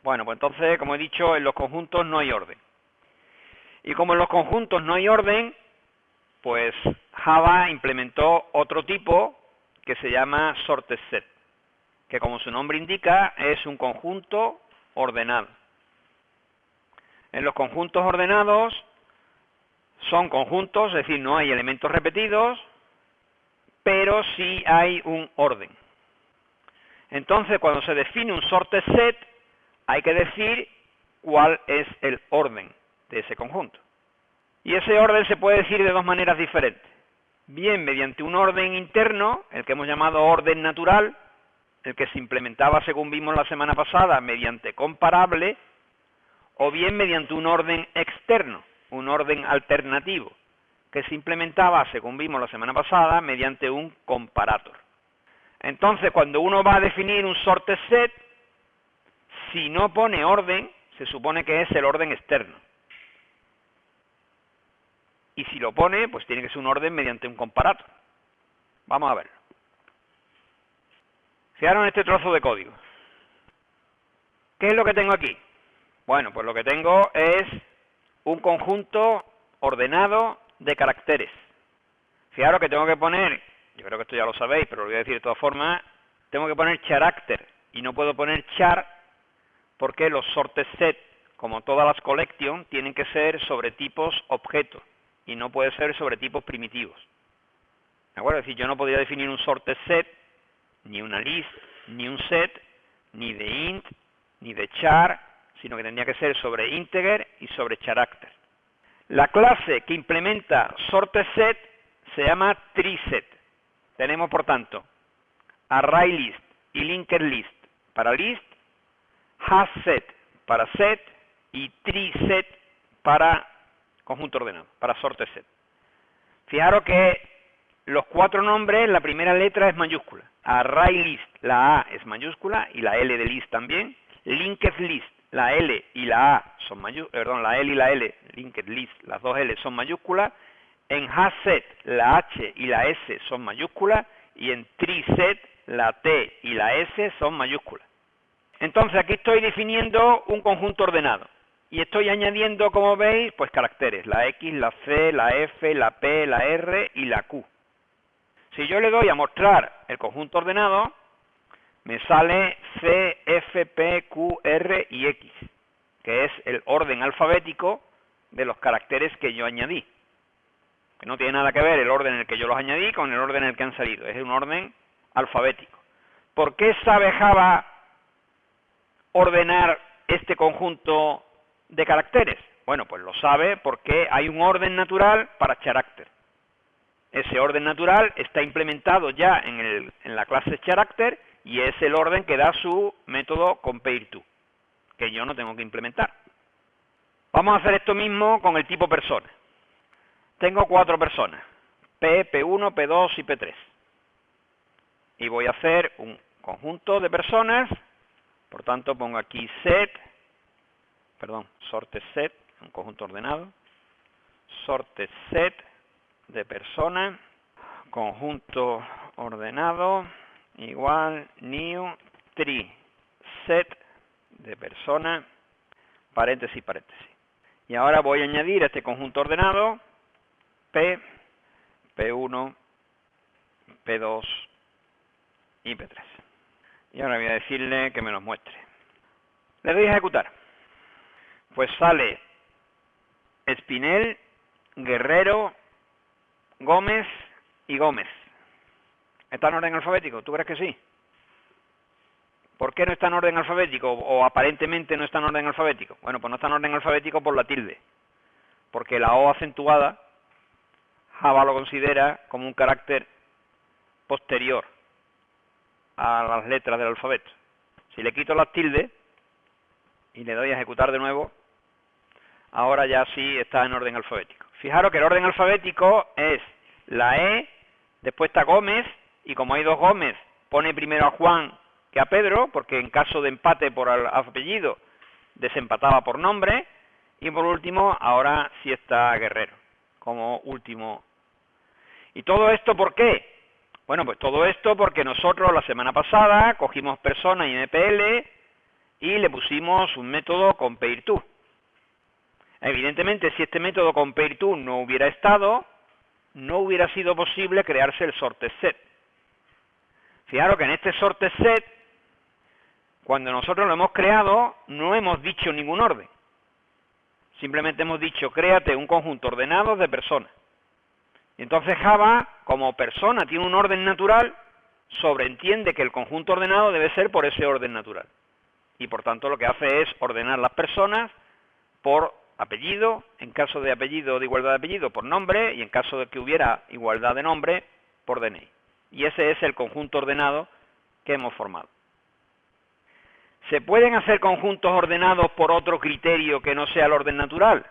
Bueno, pues entonces, como he dicho, en los conjuntos no hay orden. Y como en los conjuntos no hay orden, pues Java implementó otro tipo que se llama sorted set, que como su nombre indica, es un conjunto ordenado. En los conjuntos ordenados son conjuntos, es decir, no hay elementos repetidos, pero sí hay un orden. Entonces, cuando se define un sorted set, hay que decir cuál es el orden de ese conjunto. Y ese orden se puede decir de dos maneras diferentes. Bien mediante un orden interno, el que hemos llamado orden natural, el que se implementaba, según vimos la semana pasada, mediante comparable, o bien mediante un orden externo, un orden alternativo, que se implementaba, según vimos la semana pasada, mediante un comparator. Entonces, cuando uno va a definir un sorted set, si no pone orden, se supone que es el orden externo. Y si lo pone, pues tiene que ser un orden mediante un comparator. Vamos a verlo. Fijaros en este trozo de código. ¿Qué es lo que tengo aquí? Bueno, pues lo que tengo es un conjunto ordenado de caracteres. Fijaros que tengo que poner, yo creo que esto ya lo sabéis, pero lo voy a decir de todas formas, tengo que poner character y no puedo poner char porque los sorted set, como todas las collections, tienen que ser sobre tipos objetos y no puede ser sobre tipos primitivos. ¿De acuerdo? Es decir, yo no podría definir un sorted set, ni una list, ni un set, ni de int, ni de char, sino que tendría que ser sobre integer y sobre character. La clase que implementa sorted set se llama treeset. Tenemos, por tanto, ArrayList y LinkedList para list, hasSet para set y treeset para conjunto ordenado, para sorted set. Fijaros que los cuatro nombres, la primera letra es mayúscula. ArrayList, la A es mayúscula y la L de list también. LinkedList, la L y la A son mayúsculas, perdón, la L y la L, LinkedList, las dos L son mayúsculas. En hasSet, la H y la S son mayúsculas y en treeset, la T y la S son mayúsculas. Entonces aquí estoy definiendo un conjunto ordenado y estoy añadiendo, como veis, pues caracteres, la X, la C, la F, la P, la R y la Q. Si yo le doy a mostrar el conjunto ordenado, me sale C, F, P, Q, R y X, que es el orden alfabético de los caracteres que yo añadí. Que no tiene nada que ver el orden en el que yo los añadí con el orden en el que han salido, es un orden alfabético. ¿Por qué sabe Java ordenar este conjunto de caracteres? Bueno, pues lo sabe porque hay un orden natural para character. Ese orden natural está implementado ya en la clase character y es el orden que da su método compareTo, que yo no tengo que implementar. Vamos a hacer esto mismo con el tipo persona. Tengo cuatro personas, P, P1, P2 y P3. Y voy a hacer un conjunto de personas, por tanto pongo aquí sorted set, un conjunto ordenado, sorted set de persona, conjunto ordenado, igual new tree set de persona, paréntesis, paréntesis. Y ahora voy a añadir a este conjunto ordenado P, P1, P2 y P3. Y ahora voy a decirle que me los muestre. Le doy a ejecutar. Pues sale Espinel, Guerrero, Gómez y Gómez. ¿Está en orden alfabético? ¿Tú crees que sí? ¿Por qué no está en orden alfabético? O aparentemente no está en orden alfabético. Bueno, pues no está en orden alfabético por la tilde. Porque la O acentuada, Java lo considera como un carácter posterior a las letras del alfabeto. Si le quito las tildes y le doy a ejecutar de nuevo, ahora ya sí está en orden alfabético. Fijaros que el orden alfabético es la E, después está Gómez, y como hay dos Gómez, pone primero a Juan que a Pedro, porque en caso de empate por apellido, desempataba por nombre, y por último, ahora sí está Guerrero, como último. ¿Y todo esto por qué? Bueno, pues todo esto porque nosotros la semana pasada cogimos persona y MPL y le pusimos un método compareTo. Evidentemente, si este método compareTo no hubiera estado, no hubiera sido posible crearse el sorted set. Fijaros que en este sorted set, cuando nosotros lo hemos creado, no hemos dicho ningún orden. Simplemente hemos dicho, créate un conjunto ordenado de personas. Y entonces Java, como persona, tiene un orden natural, sobreentiende que el conjunto ordenado debe ser por ese orden natural. Y por tanto lo que hace es ordenar las personas por apellido, en caso de apellido de igualdad de apellido, por nombre, y en caso de que hubiera igualdad de nombre, por DNI. Y ese es el conjunto ordenado que hemos formado. ¿Se pueden hacer conjuntos ordenados por otro criterio que no sea el orden natural?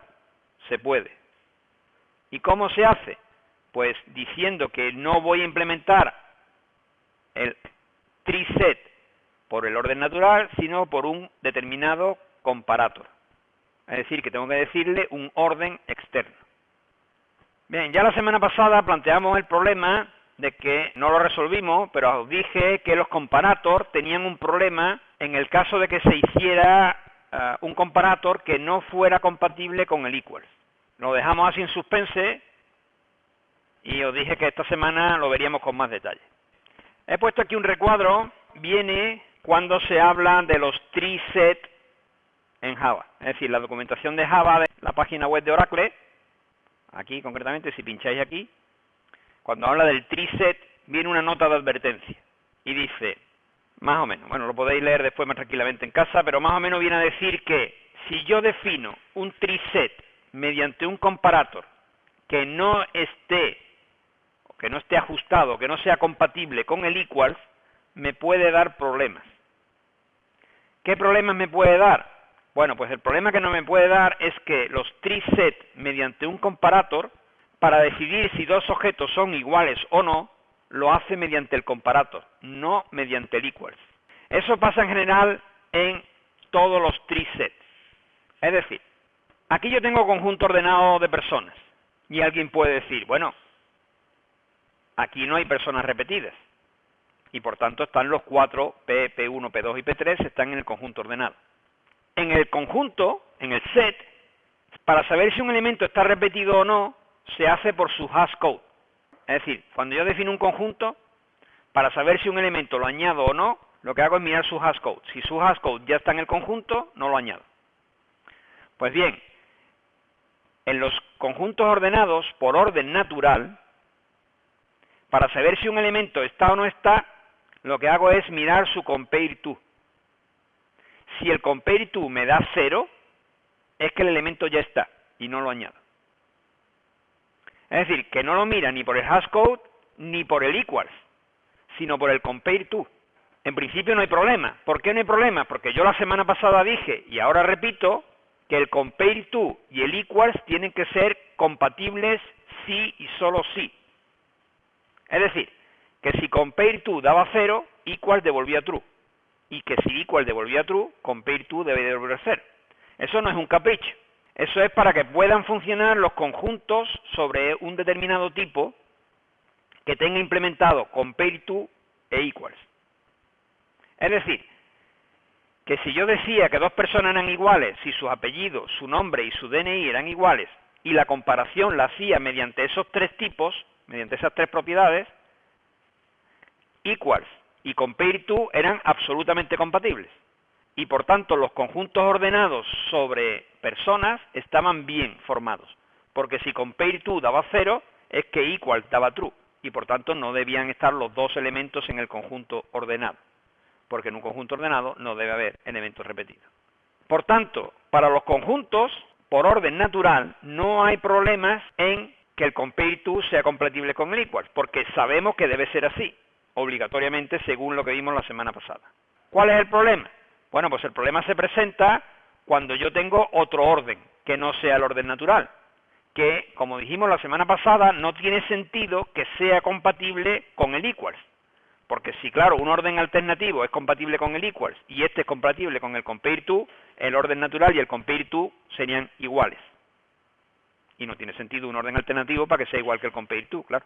Se puede. ¿Y cómo se hace? Pues diciendo que no voy a implementar el treeset por el orden natural, sino por un determinado comparator. Es decir, que tengo que decirle un orden externo. Bien, ya la semana pasada planteamos el problema de que no lo resolvimos, pero os dije que los comparator tenían un problema en el caso de que se hiciera un comparator que no fuera compatible con el equals. Lo dejamos así en suspense y os dije que esta semana lo veríamos con más detalle. He puesto aquí un recuadro, viene cuando se habla de los treeset en Java. Es decir, la documentación de Java de la página web de Oracle, aquí concretamente, si pincháis aquí, cuando habla del treeset, viene una nota de advertencia y dice, más o menos, bueno, lo podéis leer después más tranquilamente en casa, pero más o menos viene a decir que si yo defino un treeset mediante un comparator que no esté ajustado, que no sea compatible con el equals, me puede dar problemas. ¿Qué problemas me puede dar? Bueno, pues el problema que no me puede dar es que los treeset mediante un comparator, para decidir si dos objetos son iguales o no, lo hace mediante el comparator, no mediante el equals. Eso pasa en general en todos los treeset. Es decir, aquí yo tengo conjunto ordenado de personas, y alguien puede decir, bueno, aquí no hay personas repetidas, y por tanto están los 4, P, P1, P2 y P3, están en el conjunto ordenado. En el conjunto, en el set, para saber si un elemento está repetido o no, se hace por su hashcode. Es decir, cuando yo defino un conjunto, para saber si un elemento lo añado o no, lo que hago es mirar su hashcode. Si su hashcode ya está en el conjunto, no lo añado. Pues bien, en los conjuntos ordenados por orden natural, para saber si un elemento está o no está, lo que hago es mirar su compareTo. Si el compareTo me da 0, es que el elemento ya está y no lo añado. Es decir, que no lo mira ni por el hashcode ni por el equals, sino por el compareTo. En principio no hay problema. ¿Por qué no hay problema? Porque yo la semana pasada dije, y ahora repito, que el compareTo y el equals tienen que ser compatibles sí y solo sí. Es decir, que si compareTo daba 0, equals devolvía true. Y que si equals devolvía true, compareTo debe devolver 0. Eso no es un capricho. Eso es para que puedan funcionar los conjuntos sobre un determinado tipo que tenga implementado compareTo e equals. Es decir, que si yo decía que dos personas eran iguales, si sus apellidos, su nombre y su DNI eran iguales, y la comparación la hacía mediante esos tres tipos, mediante esas tres propiedades, equals y compareTo eran absolutamente compatibles. Y por tanto los conjuntos ordenados sobre personas estaban bien formados. Porque si compareTo daba 0, es que equals daba true. Y por tanto no debían estar los dos elementos en el conjunto ordenado. Porque en un conjunto ordenado no debe haber elementos repetidos. Por tanto, para los conjuntos, por orden natural, no hay problemas en que el compareTo sea compatible con el equals. Porque sabemos que debe ser así, obligatoriamente, según lo que vimos la semana pasada. ¿Cuál es el problema? Bueno, pues el problema se presenta cuando yo tengo otro orden, que no sea el orden natural, que, como dijimos la semana pasada, no tiene sentido que sea compatible con el equals, porque si, claro, un orden alternativo es compatible con el equals y este es compatible con el compareTo, el orden natural y el compareTo serían iguales. Y no tiene sentido un orden alternativo para que sea igual que el compareTo, claro.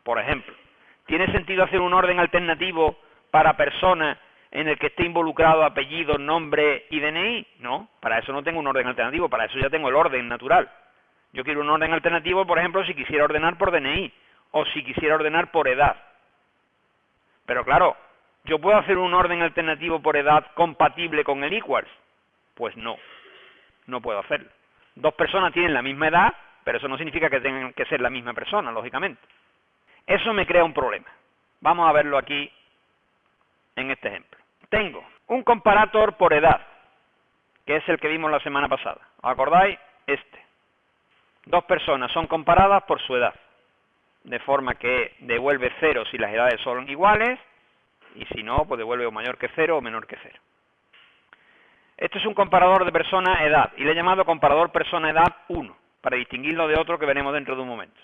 Por ejemplo, ¿tiene sentido hacer un orden alternativo para personas en el que esté involucrado apellido, nombre y DNI? No, para eso no tengo un orden alternativo, para eso ya tengo el orden natural. Yo quiero un orden alternativo, por ejemplo, si quisiera ordenar por DNI o si quisiera ordenar por edad. Pero claro, ¿yo puedo hacer un orden alternativo por edad compatible con el equals? Pues no, no puedo hacerlo. Dos personas tienen la misma edad, pero eso no significa que tengan que ser la misma persona, lógicamente. Eso me crea un problema. Vamos a verlo aquí en este ejemplo. Tengo un comparator por edad, que es el que vimos la semana pasada. ¿Os acordáis? Este. Dos personas son comparadas por su edad, de forma que devuelve 0 si las edades son iguales, y si no, pues devuelve o mayor que 0 o menor que 0. Este es un comparador de persona-edad, y le he llamado comparador persona-edad 1, para distinguirlo de otro que veremos dentro de un momento.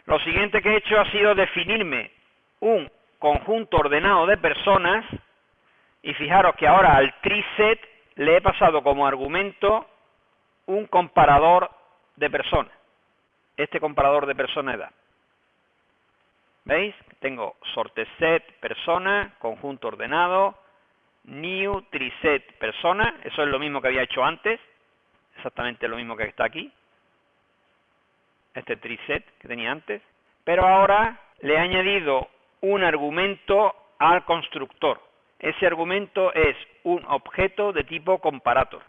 Lo siguiente que he hecho ha sido definirme un conjunto ordenado de personas, y fijaros que ahora al treeset le he pasado como argumento un comparador de personas, este comparador de persona-edad. ¿Veis? Tengo sortset persona, conjunto ordenado, new treeset persona, eso es lo mismo que había hecho antes, exactamente lo mismo que está aquí, este treeset que tenía antes, pero ahora le he añadido un argumento al constructor. Ese argumento es un objeto de tipo comparator.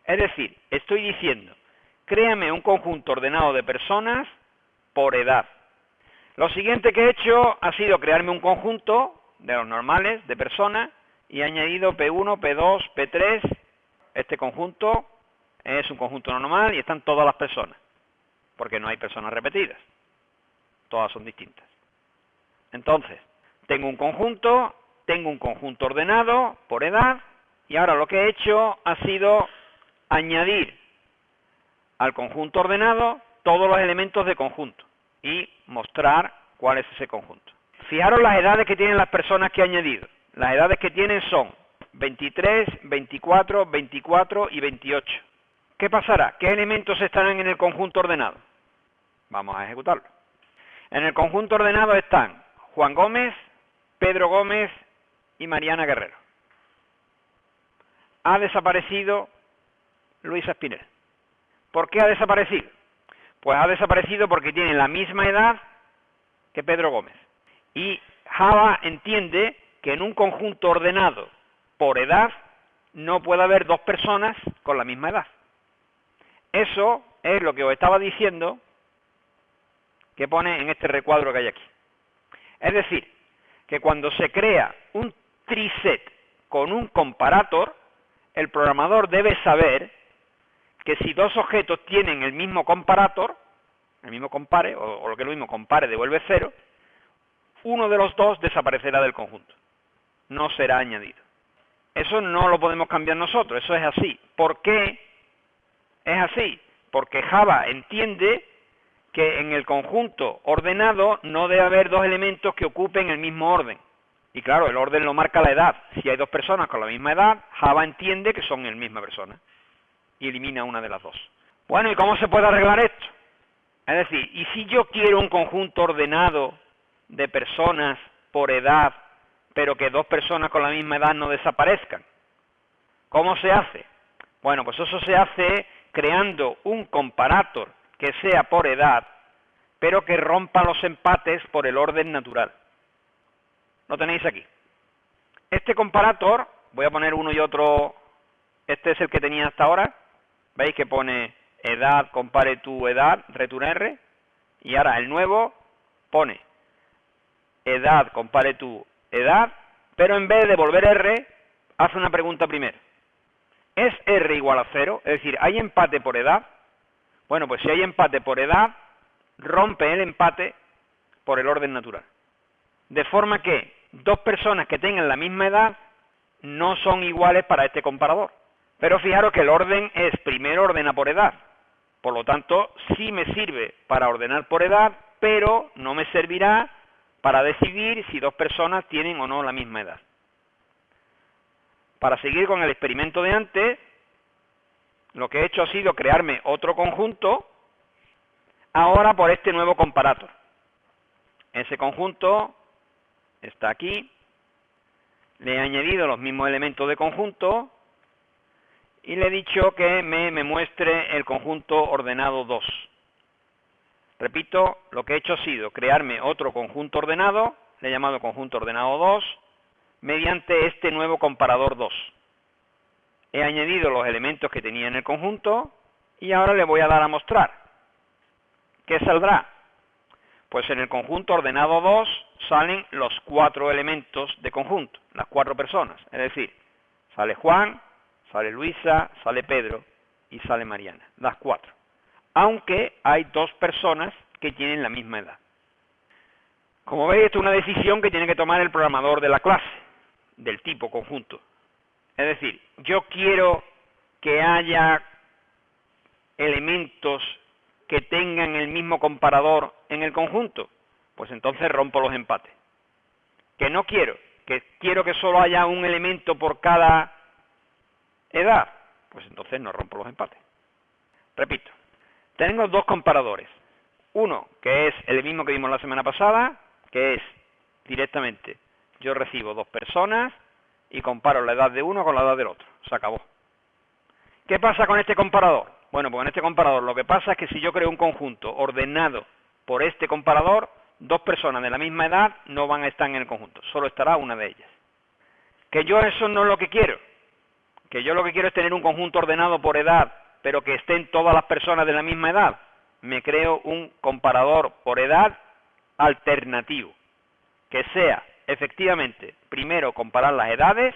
Es decir, estoy diciendo, créame un conjunto ordenado de personas por edad. Lo siguiente que he hecho ha sido crearme un conjunto de los normales de personas y he añadido P1, P2, P3. Este conjunto es un conjunto normal y están todas las personas, porque no hay personas repetidas. Todas son distintas. Entonces, tengo un conjunto ordenado por edad, y ahora lo que he hecho ha sido añadir al conjunto ordenado todos los elementos de conjunto y mostrar cuál es ese conjunto. Fijaros las edades que tienen las personas que he añadido. Las edades que tienen son 23, 24, 24 y 28. ¿Qué pasará? ¿Qué elementos estarán en el conjunto ordenado? Vamos a ejecutarlo. En el conjunto ordenado están Juan Gómez, Pedro Gómez y Mariana Guerrero. Ha desaparecido Luisa Espinel. ¿Por qué ha desaparecido? Pues ha desaparecido porque tiene la misma edad que Pedro Gómez. Y Java entiende que en un conjunto ordenado por edad no puede haber dos personas con la misma edad. Eso es lo que os estaba diciendo que pone en este recuadro que hay aquí. Es decir, que cuando se crea un treeset con un comparator, el programador debe saber que si dos objetos tienen el mismo comparator, el mismo compare, o lo que es lo mismo, compare devuelve 0, uno de los dos desaparecerá del conjunto. No será añadido. Eso no lo podemos cambiar nosotros, eso es así. ¿Por qué es así? Porque Java entiende que en el conjunto ordenado no debe haber dos elementos que ocupen el mismo orden. Y claro, el orden lo marca la edad. Si hay dos personas con la misma edad, Java entiende que son la misma persona y elimina una de las dos. Bueno, ¿y cómo se puede arreglar esto? Es decir, ¿y si yo quiero un conjunto ordenado de personas por edad, pero que dos personas con la misma edad no desaparezcan? ¿Cómo se hace? Bueno, pues eso se hace creando un comparator que sea por edad, pero que rompa los empates por el orden natural. Lo tenéis aquí. Este comparator, voy a poner uno y otro, este es el que tenía hasta ahora, veis que pone edad, compare tu edad, return R, y ahora el nuevo pone edad, compare tu edad, pero en vez de devolver R, hace una pregunta primero. ¿Es R igual a 0? Es decir, ¿hay empate por edad? Bueno, pues si hay empate por edad, rompe el empate por el orden natural. De forma que dos personas que tengan la misma edad no son iguales para este comparador. Pero fijaros que el orden es primero ordena por edad. Por lo tanto, sí me sirve para ordenar por edad, pero no me servirá para decidir si dos personas tienen o no la misma edad. Para seguir con el experimento de antes, lo que he hecho ha sido crearme otro conjunto, ahora por este nuevo comparator. Ese conjunto está aquí. Le he añadido los mismos elementos de conjunto y le he dicho que me muestre el conjunto ordenado 2. Repito, lo que he hecho ha sido crearme otro conjunto ordenado, le he llamado conjunto ordenado 2, mediante este nuevo comparador 2. He añadido los elementos que tenía en el conjunto y ahora le voy a dar a mostrar. ¿Qué saldrá? Pues en el conjunto ordenado 2 salen los 4 elementos de conjunto, las 4 personas. Es decir, sale Juan, sale Luisa, sale Pedro y sale Mariana, las 4. Aunque hay 2 personas que tienen la misma edad. Como veis, esto es una decisión que tiene que tomar el programador de la clase, del tipo conjunto. Es decir, yo quiero que haya elementos que tengan el mismo comparador en el conjunto, pues entonces rompo los empates. Que no quiero, que quiero que solo haya un elemento por cada edad, pues entonces no rompo los empates. Repito, tengo 2 comparadores. Uno, que es el mismo que vimos la semana pasada, que es directamente, yo recibo 2 personas y comparo la edad de uno con la edad del otro. Se acabó. ¿Qué pasa con este comparador? Bueno, pues con este comparador lo que pasa es que si yo creo un conjunto ordenado por este comparador, 2 personas de la misma edad no van a estar en el conjunto, solo estará una de ellas. Que yo eso no es lo que quiero. Que yo lo que quiero es tener un conjunto ordenado por edad, pero que estén todas las personas de la misma edad. Me creo un comparador por edad alternativo, que sea efectivamente primero comparar las edades,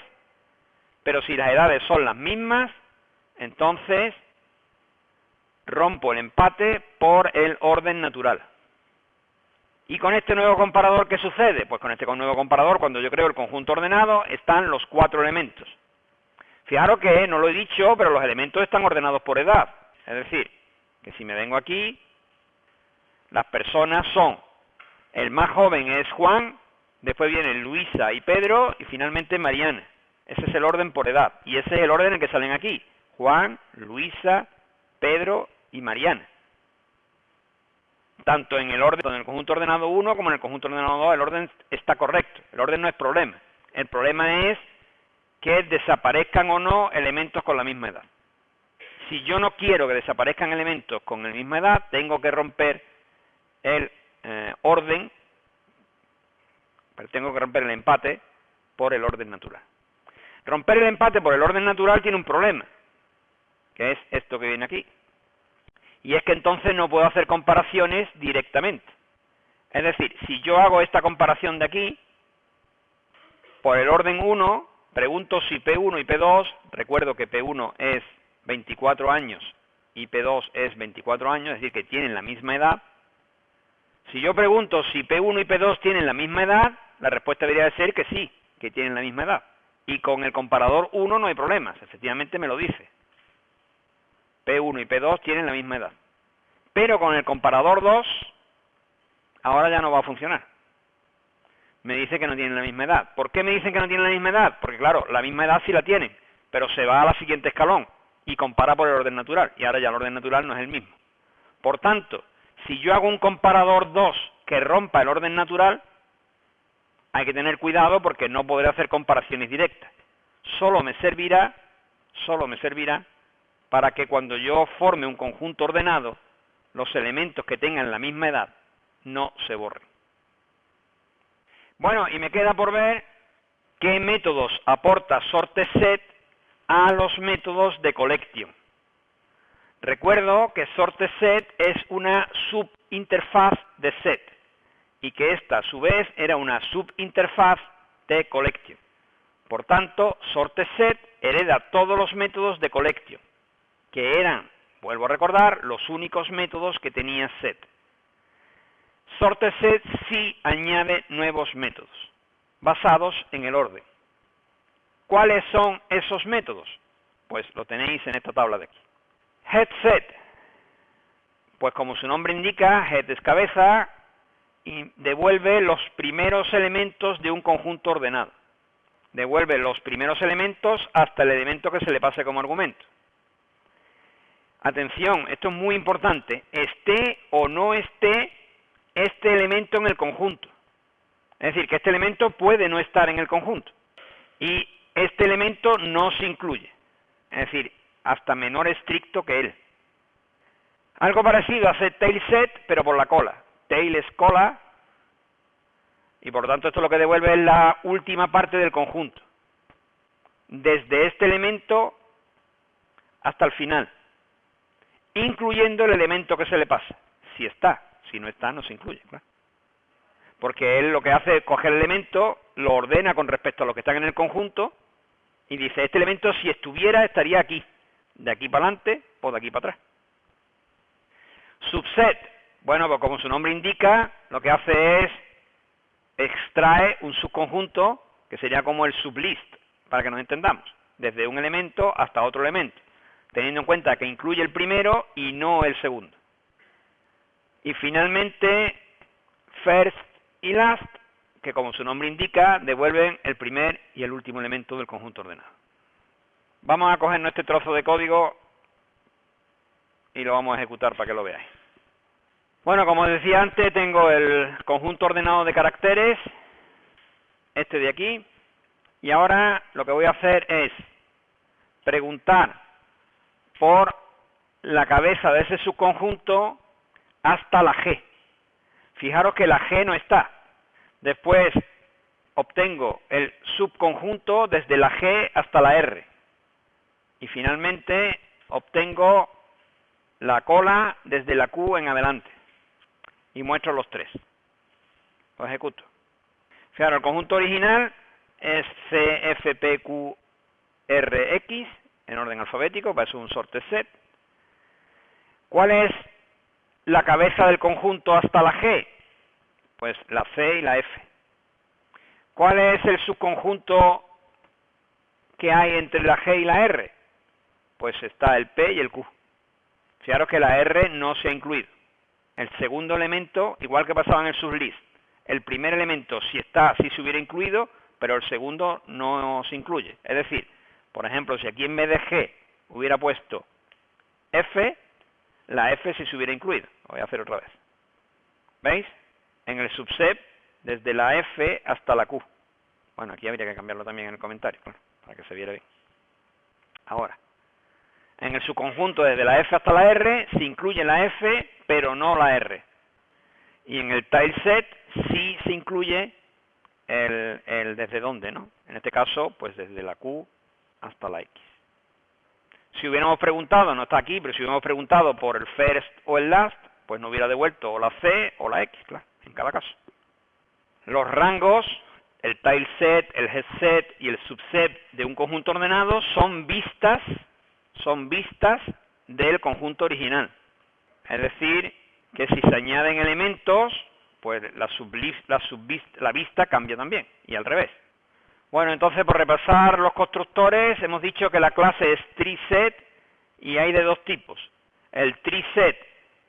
pero si las edades son las mismas, entonces rompo el empate por el orden natural. Y con este nuevo comparador, ¿qué sucede? Pues con este nuevo comparador, cuando yo creo el conjunto ordenado, están los 4 elementos. Fijaros que no lo he dicho, pero los elementos están ordenados por edad. Es decir, que si me vengo aquí, las personas son, el más joven es Juan, después vienen Luisa y Pedro, y finalmente Mariana. Ese es el orden por edad, y ese es el orden en que salen aquí. Juan, Luisa, Pedro y Mariana. Tanto en el conjunto ordenado 1 como en el conjunto ordenado 2, el orden está correcto. El orden no es problema. El problema es que desaparezcan o no elementos con la misma edad. Si yo no quiero que desaparezcan elementos con la misma edad, tengo que romper el orden, pero tengo que romper el empate por el orden natural. Romper el empate por el orden natural tiene un problema, que es esto que viene aquí. Y es que entonces no puedo hacer comparaciones directamente. Es decir, si yo hago esta comparación de aquí, por el orden 1, pregunto si P1 y P2, recuerdo que P1 es 24 años y P2 es 24 años, es decir, que tienen la misma edad. Si yo pregunto si P1 y P2 tienen la misma edad, la respuesta debería de ser que sí, que tienen la misma edad. Y con el comparador 1 no hay problemas, efectivamente me lo dice. P1 y P2 tienen la misma edad. Pero con el comparador 2, ahora ya no va a funcionar. Me dice que no tienen la misma edad. ¿Por qué me dicen que no tienen la misma edad? Porque claro, la misma edad sí la tienen, pero se va a la siguiente escalón y compara por el orden natural. Y ahora ya el orden natural no es el mismo. Por tanto, si yo hago un comparador 2 que rompa el orden natural, hay que tener cuidado porque no podré hacer comparaciones directas. Solo me servirá para que cuando yo forme un conjunto ordenado, los elementos que tengan la misma edad no se borren. Bueno, y me queda por ver qué métodos aporta SortedSet a los métodos de collection. Recuerdo que SortedSet es una subinterfaz de set y que esta a su vez era una subinterfaz de collection. Por tanto, SortedSet hereda todos los métodos de collection, que eran, vuelvo a recordar, los únicos métodos que tenía set. SortedSet sí añade nuevos métodos, basados en el orden. ¿Cuáles son esos métodos? Pues lo tenéis en esta tabla de aquí. HeadSet, pues como su nombre indica, head es cabeza, y devuelve los primeros elementos de un conjunto ordenado. Devuelve los primeros elementos hasta el elemento que se le pase como argumento. Atención, esto es muy importante, esté o no esté este elemento en el conjunto. Es decir, que este elemento puede no estar en el conjunto. Y este elemento no se incluye, es decir, hasta menor estricto que él. Algo parecido a tail set, pero por la cola. Tail es cola, y por lo tanto esto lo que devuelve es la última parte del conjunto. Desde este elemento hasta el final, incluyendo el elemento que se le pasa. Si está, si no está, no se incluye, claro. Porque él lo que hace es coger el elemento, lo ordena con respecto a lo que están en el conjunto, y dice, este elemento si estuviera, estaría aquí. De aquí para adelante o de aquí para atrás. Subset. Bueno, pues como su nombre indica, lo que hace es extrae un subconjunto que sería como el sublist, para que nos entendamos, desde un elemento hasta otro elemento, teniendo en cuenta que incluye el primero y no el segundo. Y finalmente, first y last, que como su nombre indica, devuelven el primer y el último elemento del conjunto ordenado. Vamos a coger este trozo de código y lo vamos a ejecutar para que lo veáis. Bueno, como decía antes, tengo el conjunto ordenado de caracteres, este de aquí, y ahora lo que voy a hacer es preguntar por la cabeza de ese subconjunto hasta la G. Fijaros que la G no está. Después obtengo el subconjunto desde la G hasta la R. Y finalmente obtengo la cola desde la Q en adelante. Y muestro los tres. Lo ejecuto. Fijaros, el conjunto original es C, F, P, Q, R, X, en orden alfabético, para eso es un sorted set. ¿Cuál es la cabeza del conjunto hasta la G? Pues la C y la F. ¿Cuál es el subconjunto que hay entre la G y la R? Pues está el P y el Q. Fijaros que la R no se ha incluido. El segundo elemento, igual que pasaba en el sublist, el primer elemento si está, sí se hubiera incluido, pero el segundo no se incluye. Es decir, por ejemplo, si aquí en vez de G hubiera puesto F, la F sí se hubiera incluido. Lo voy a hacer otra vez. ¿Veis? En el subset, desde la F hasta la Q. Bueno, aquí habría que cambiarlo también en el comentario, claro, para que se viera bien. Ahora, en el subconjunto desde la F hasta la R se incluye la F, pero no la R. Y en el tail set sí se incluye el desde dónde, ¿no? En este caso, pues desde la Q hasta la X. Si hubiéramos preguntado, no está aquí, pero si hubiéramos preguntado por el first o el last, pues nos hubiera devuelto o la C o la X, claro, en cada caso. Los rangos, el tail set, el head set y el subset de un conjunto ordenado son vistas del conjunto original. Es decir, que si se añaden elementos, pues la vista cambia también, y al revés. Bueno, entonces por repasar los constructores, hemos dicho que la clase es treeset y hay de dos tipos. El treeset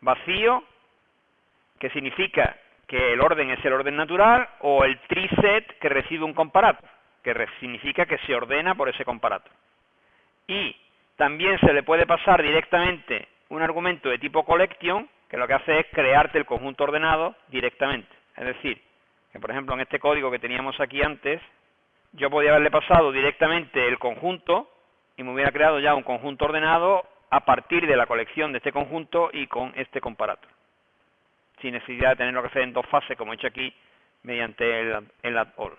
vacío, que significa que el orden es el orden natural, o el treeset que recibe un comparator, que significa que se ordena por ese comparator. Y también se le puede pasar directamente un argumento de tipo collection, que lo que hace es crearte el conjunto ordenado directamente. Es decir, que por ejemplo en este código que teníamos aquí antes, yo podía haberle pasado directamente el conjunto y me hubiera creado ya un conjunto ordenado a partir de la colección de este conjunto y con este comparator, sin necesidad de tenerlo que hacer en dos fases, como he hecho aquí, mediante el add all.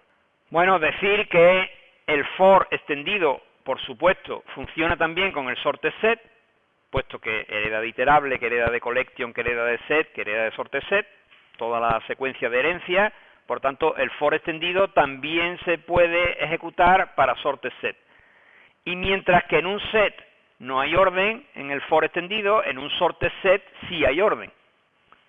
Bueno, decir que el for extendido, por supuesto, funciona también con el sorted set, puesto que hereda de iterable, que hereda de collection, que hereda de set, que hereda de sorted set, toda la secuencia de herencia. Por tanto, el for extendido también se puede ejecutar para sorted set. Y mientras que en un set no hay orden, en el for extendido, en un sorted set sí hay orden.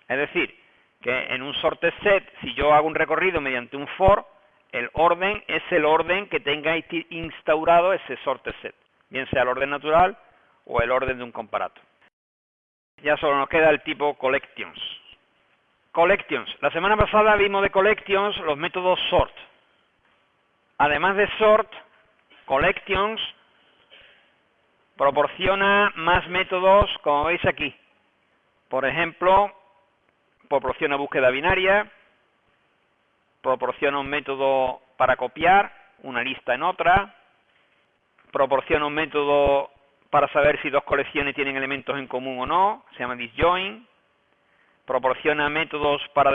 Es decir, que en un sorted set, si yo hago un recorrido mediante un for, el orden es el orden que tenga instaurado ese sorted set, bien sea el orden natural o el orden de un comparator. Ya solo nos queda el tipo collections. Collections. La semana pasada vimos de collections los métodos sort. Además de sort, collections proporciona más métodos, como veis aquí. Por ejemplo, proporciona búsqueda binaria, proporciona un método para copiar, una lista en otra, proporciona un método para saber si dos colecciones tienen elementos en común o no, se llama disjoin, proporciona métodos para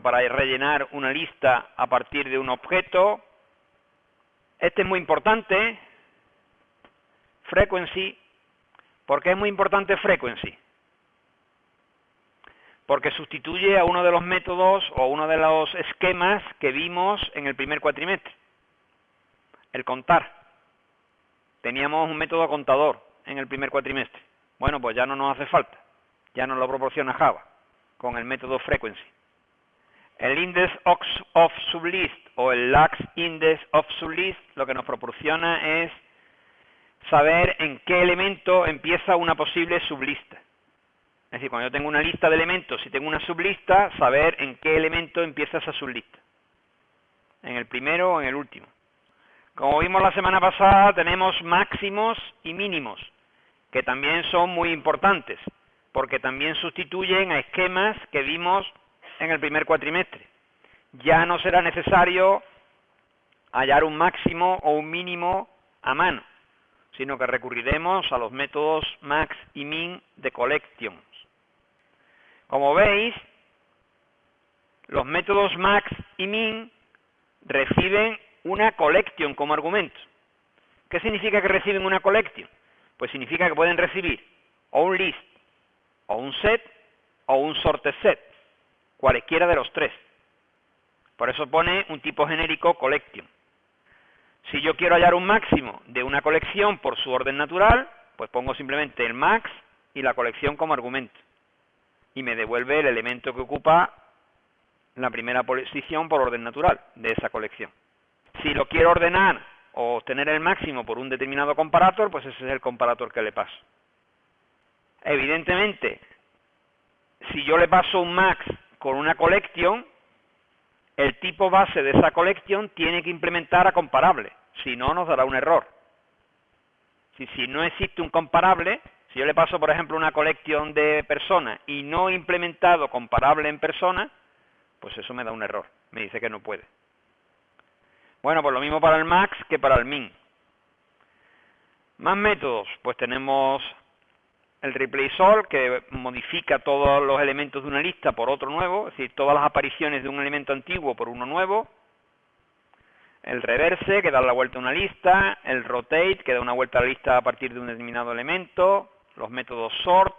para rellenar una lista a partir de un objeto. Este es muy importante, frequency. ¿Por qué es muy importante frequency? Porque sustituye a uno de los métodos o uno de los esquemas que vimos en el primer cuatrimestre, el contar. Teníamos un método contador en el primer cuatrimestre. Bueno, pues ya no nos hace falta, ya nos lo proporciona Java con el método frequency. El index of sublist o el lax index of sublist lo que nos proporciona es saber en qué elemento empieza una posible sublista. Es decir, cuando yo tengo una lista de elementos y tengo una sublista, saber en qué elemento empieza esa sublista. En el primero o en el último. Como vimos la semana pasada, tenemos máximos y mínimos, que también son muy importantes, porque también sustituyen a esquemas que vimos en el primer cuatrimestre. Ya no será necesario hallar un máximo o un mínimo a mano, sino que recurriremos a los métodos max y min de collection. Como veis, los métodos max y min reciben una collection como argumento. ¿Qué significa que reciben una collection? Pues significa que pueden recibir o un list, o un set, o un sorted set, cualesquiera de los tres. Por eso pone un tipo genérico collection. Si yo quiero hallar un máximo de una colección por su orden natural, pues pongo simplemente el max y la colección como argumento. Y me devuelve el elemento que ocupa la primera posición por orden natural de esa colección. Si lo quiero ordenar o obtener el máximo por un determinado comparator, pues ese es el comparator que le paso. Evidentemente, si yo le paso un max con una collection, el tipo base de esa collection tiene que implementar a comparable, si no nos dará un error. Si no existe un comparable, si yo le paso por ejemplo una collection de personas y no he implementado comparable en persona, pues eso me da un error, me dice que no puede. Bueno, pues lo mismo para el max que para el min. Más métodos, pues tenemos el replace all, que modifica todos los elementos de una lista por otro nuevo, es decir, todas las apariciones de un elemento antiguo por uno nuevo. El reverse, que da la vuelta a una lista. El rotate, que da una vuelta a la lista a partir de un determinado elemento. Los métodos sort,